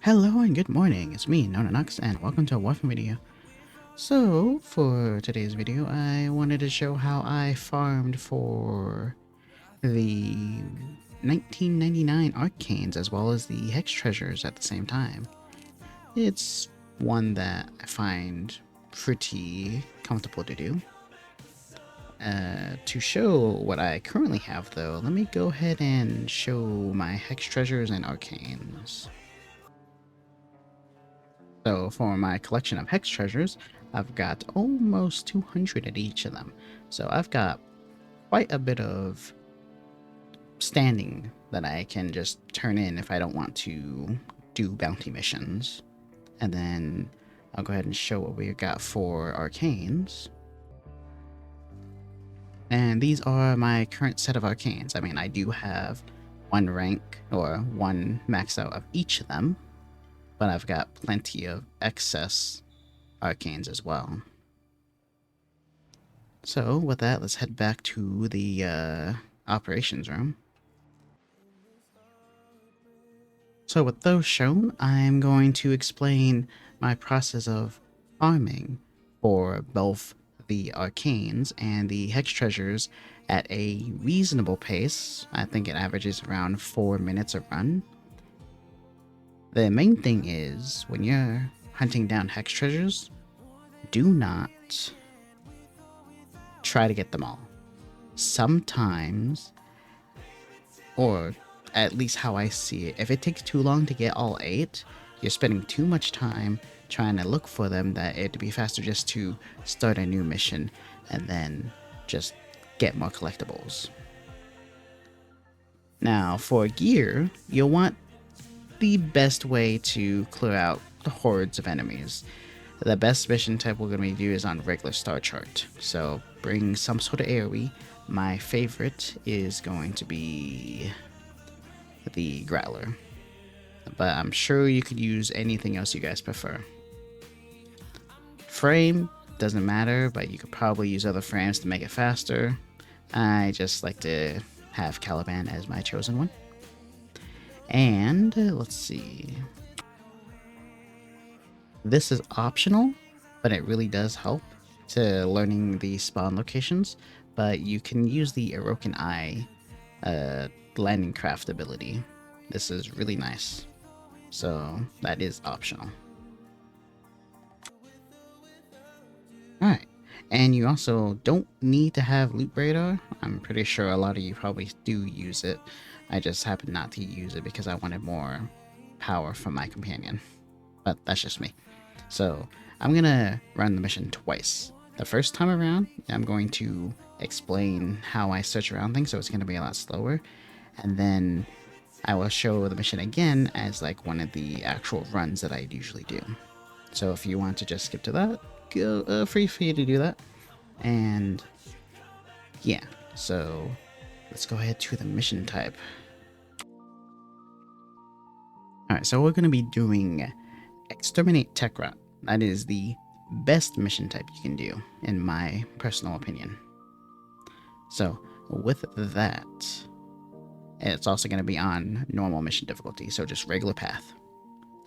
Hello and good morning, it's me, NonenNox, and welcome to a Warframe video. So, for today's video, I wanted to show how I farmed for the 1999 Arcanes as well as the Hex Treasures at the same time. It's one that I find pretty comfortable to do. To show what I currently have though, let me go ahead and show my Hex Treasures and Arcanes. So for my collection of Hex Treasures, I've got almost 200 at each of them. So I've got quite a bit of standing that I can just turn in if I don't want to do bounty missions. And then I'll go ahead and show what we got for Arcanes. And these are my current set of Arcanes. I mean, I do have one rank or one max out of each of them, but I've got plenty of excess Arcanes as well. So with that, let's head back to the operations room. So with those shown, I'm going to explain my process of farming for both the Arcanes and the Hex Treasures at a reasonable pace. I think it averages around 4 minutes a run. The main thing is, when you're hunting down Hex Treasures, do not try to get them all. Sometimes, or at least how I see it, if it takes too long to get all 8, you're spending too much time trying to look for them that it'd be faster just to start a new mission and then just get more collectibles. Now, for gear, you'll want the best way to clear out the hordes of enemies. The best mission type we're going to do is on regular star chart. So bring some sort of AoE. My favorite is going to be the Growler, but I'm sure you could use anything else you guys prefer. Frame doesn't matter, but you could probably use other frames to make it faster. I just like to have Caliban as my chosen one. And let's see. This is optional, but it really does help to learning the spawn locations. But you can use the Aroken Eye landing craft ability. This is really nice. So that is optional. Alright, and you also don't need to have loot radar. I'm pretty sure a lot of you probably do use it. I just happened not to use it because I wanted more power from my companion. But that's just me. So I'm gonna run the mission twice. The first time around, I'm going to explain how I search around things, so it's gonna be a lot slower. And then I will show the mission again as like one of the actual runs that I usually do. So if you want to just skip to that, go free for you to do that. And yeah, so let's go ahead to the mission type. Alright, so we're going to be doing Exterminate Techrot. That is the best mission type you can do, in my personal opinion. So with that, it's also going to be on normal mission difficulty, so just regular path.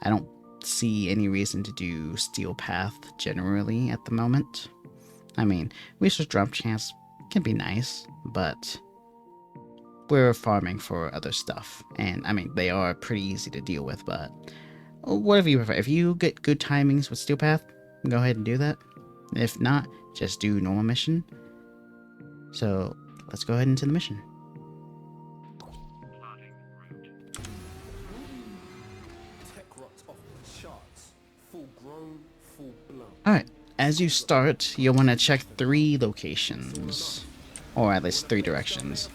I don't see any reason to do steel path generally at the moment. I mean, resource drop chance can be nice, but we're farming for other stuff, and I mean, they are pretty easy to deal with, but whatever you prefer. If you get good timings with steel path, go ahead and do that. If not, just do normal mission. So let's go ahead into the mission. Alright, as you start, you'll want to check 3 locations, or at least 3 directions.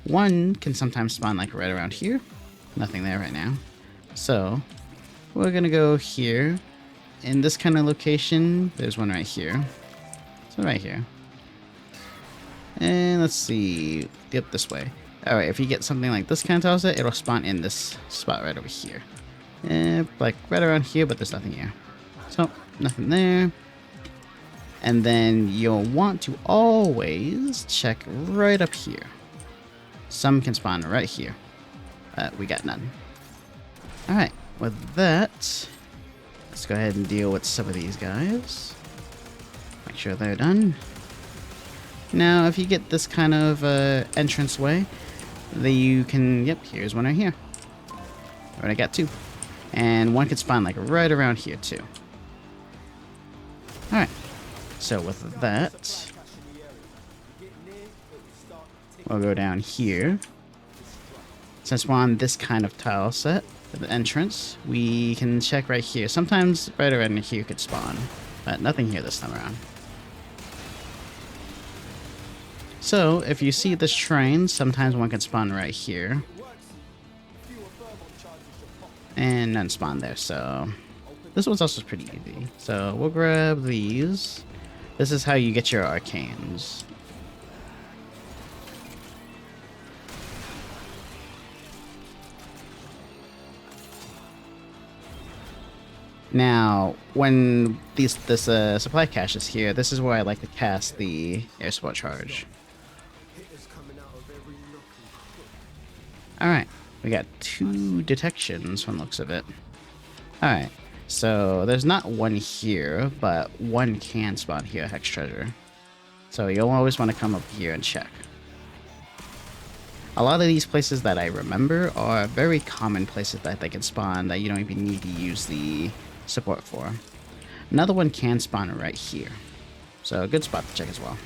One can sometimes spawn like right around here. Nothing there right now. So we're gonna go here. In this kind of location, there's one right here. So right here. And let's see. Yep, this way. Alright, if you get something like this kind of toss it'll spawn in this spot right over here. Like right around here, but there's nothing here. So, nothing there. And then you'll want to always check right up here. Some can spawn right here. We got none. Alright, with that, let's go ahead and deal with some of these guys. Make sure they're done. Now, if you get this kind of entrance way, then you can, yep, here's one right here. Already got two. And one can spawn like right around here too. Alright, so with that, we'll go down here. Since we're on this kind of tile set, the entrance, we can check right here. Sometimes right around here could spawn, but nothing here this time around. So, if you see this train, sometimes one can spawn right here. And none spawn there, so this one's also pretty easy. So we'll grab these. This is how you get your Arcanes. Now, when this supply cache is here, this is where I like to cast the air support charge. Alright, we got 2 detections from the looks of it. Alright, so there's not one here, but one can spawn here, Hex Treasure. So you'll always want to come up here and check. A lot of these places that I remember are very common places that they can spawn that you don't even need to use the support for. Another one can spawn right here. So a good spot to check as well.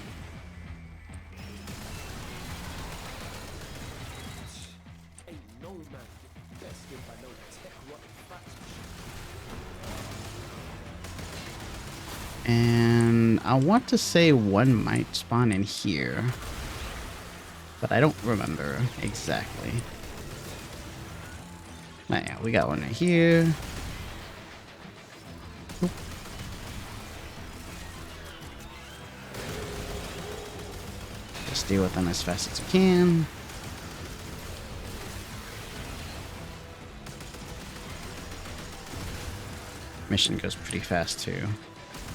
And I want to say one might spawn in here, but I don't remember exactly. Oh yeah, we got one right here. Oop. Just deal with them as fast as we can. Mission goes pretty fast too.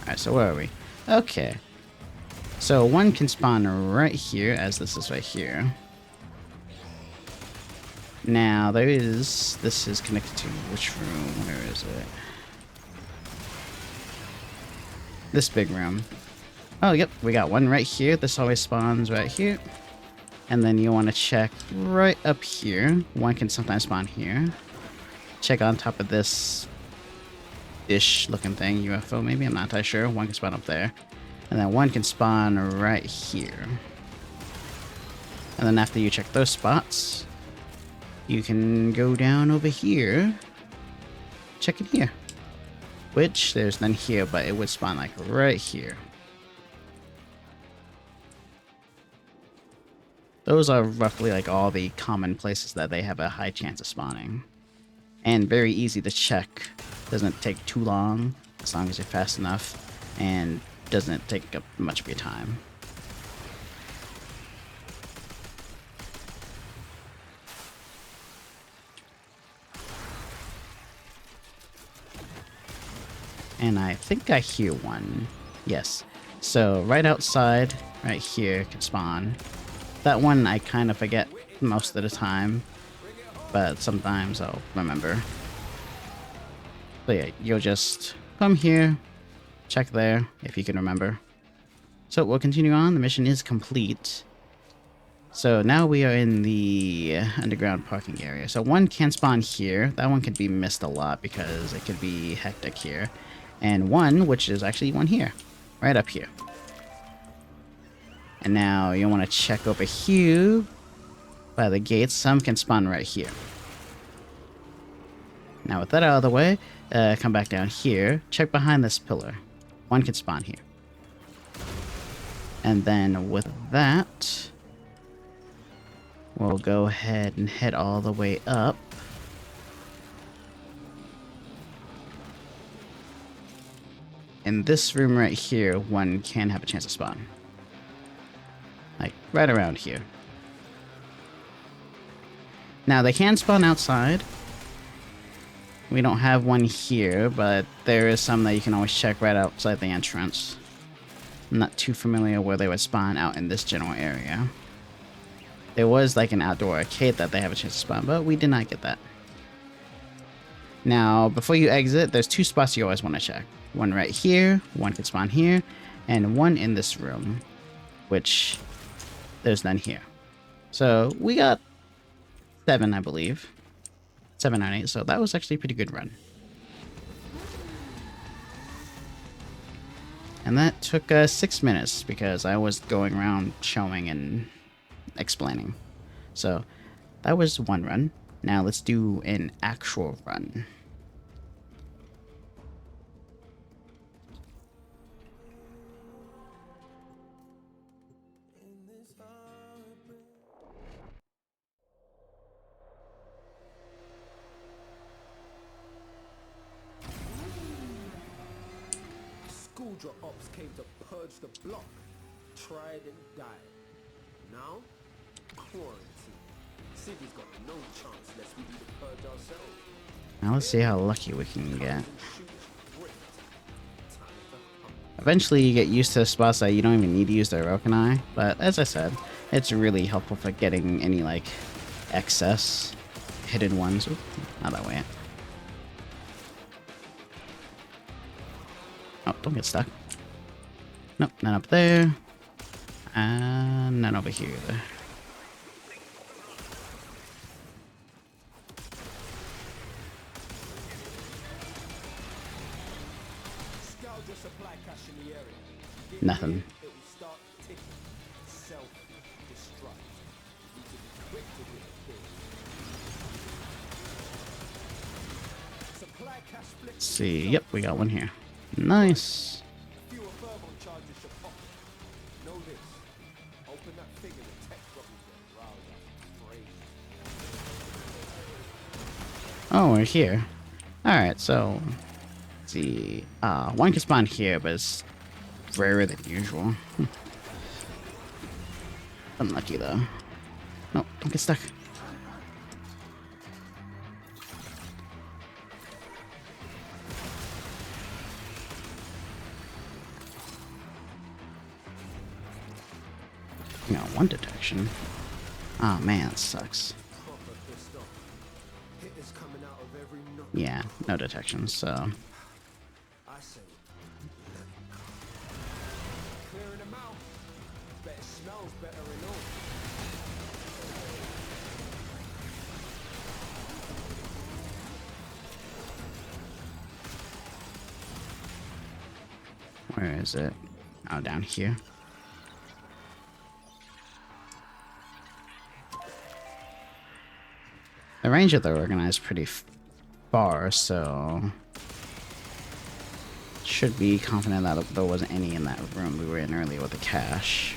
Alright, so where are we? Okay. So one can spawn right here, as this is right here. Now, this is connected to which room? Where is it? This big room. Oh, yep, we got one right here. This always spawns right here. And then you want to check right up here. One can sometimes spawn here. Check on top of this dish looking thing, UFO maybe, I'm not entirely sure. One can spawn up there. And then one can spawn right here. And then after you check those spots, you can go down over here. Check it here. Which, there's none here, but it would spawn like right here. Those are roughly like all the common places that they have a high chance of spawning. And very easy to check. Doesn't take too long, as long as you're fast enough, and doesn't take up much of your time. And I think I hear one. Yes. So right outside, right here, can spawn. That one I kind of forget most of the time, but sometimes I'll remember. So yeah, you'll just come here, check there, if you can remember. So we'll continue on. The mission is complete. So now we are in the underground parking area. So one can spawn here. That one could be missed a lot because it could be hectic here. And one, which is actually one here, right up here. And now you want to check over here by the gates. Some can spawn right here. Now with that out of the way, come back down here, check behind this pillar. One can spawn here. And then with that, we'll go ahead and head all the way up. In this room right here, one can have a chance to spawn. Like, right around here. Now, they can spawn outside. We don't have one here, but there is some that you can always check right outside the entrance. I'm not too familiar where they would spawn out in this general area. There was like an outdoor arcade that they have a chance to spawn, but we did not get that. Now, before you exit, there's 2 spots you always want to check. One right here, one can spawn here, and one in this room, which there's none here. So we got 7, I believe. 7 out of 8, so that was actually a pretty good run. And that took 6 minutes because I was going around showing and explaining. So that was one run. Now let's do an actual run. Schooldraw ops came to purge the block, tried and died. Now, quarantine. City's got no chance unless we do the purge ourselves. Now let's see how lucky we can get. Eventually you get used to spots that you don't even need to use the Arcanine, but as I said, it's really helpful for getting any like excess hidden ones. Ooh, not that way. Oh, don't get stuck. Nope, none up there. And none over here either. Nothing. Let's see. Yep, we got one here. Nice. Oh, we're here. Alright, so let's see. One can spawn here, but it's rarer than usual. Unlucky though. No, don't get stuck. You got one detection. Oh man, that sucks. Yeah, no detection, so. Where is it? Oh, down here. The range of the Arcanes is pretty far, so should be confident that there wasn't any in that room we were in earlier with the cache.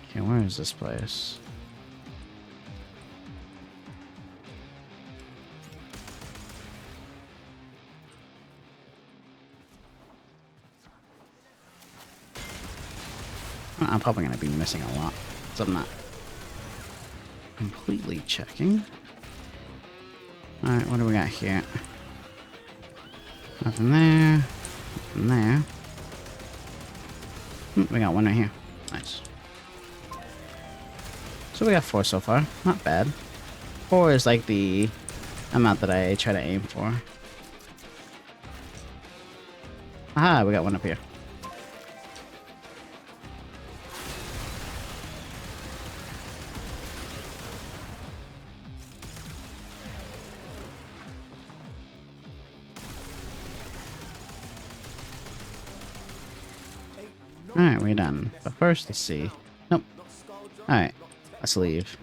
Okay, where is this place? I'm probably going to be missing a lot, so I'm not completely checking. Alright, what do we got here? Nothing there. Nothing there. We got one right here. Nice. So we got 4 so far. Not bad. 4 is like the amount that I try to aim for. Aha, we got one up here. Alright, we're done. But first, let's see. Nope. Alright, let's leave.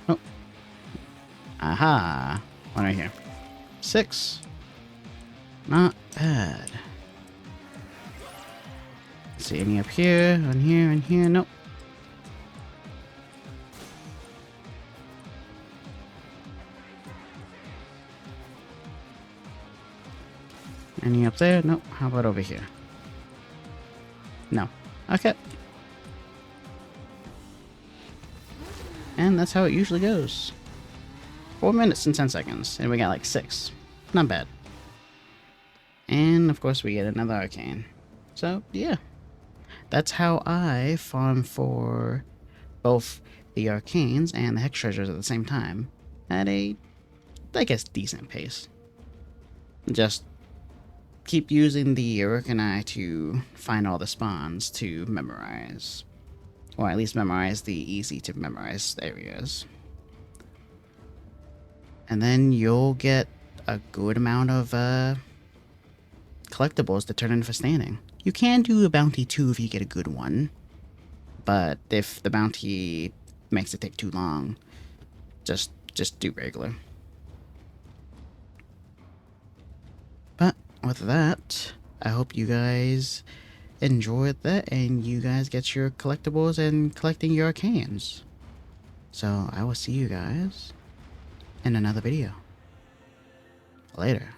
Oh. Aha. One right here. 6. Not bad. Let's see, any up here, on here, and here? Nope. Any up there? Nope. How about over here? No. Okay. And that's how it usually goes. 4 minutes and 10 seconds, and we got like 6. Not bad. And of course we get another arcane. So yeah, that's how I farm for both the arcanes and the hex treasures at the same time at a, I guess, decent pace. Just keep using the Arcanine to find all the spawns to memorize. Or at least memorize the easy to memorize areas. And then you'll get a good amount of collectibles to turn in for standing. You can do a bounty too if you get a good one. But if the bounty makes it take too long, just do regular. But with that, I hope you guys enjoyed that and you guys get your collectibles and collecting your arcanes. So I will see you guys in another video. Later.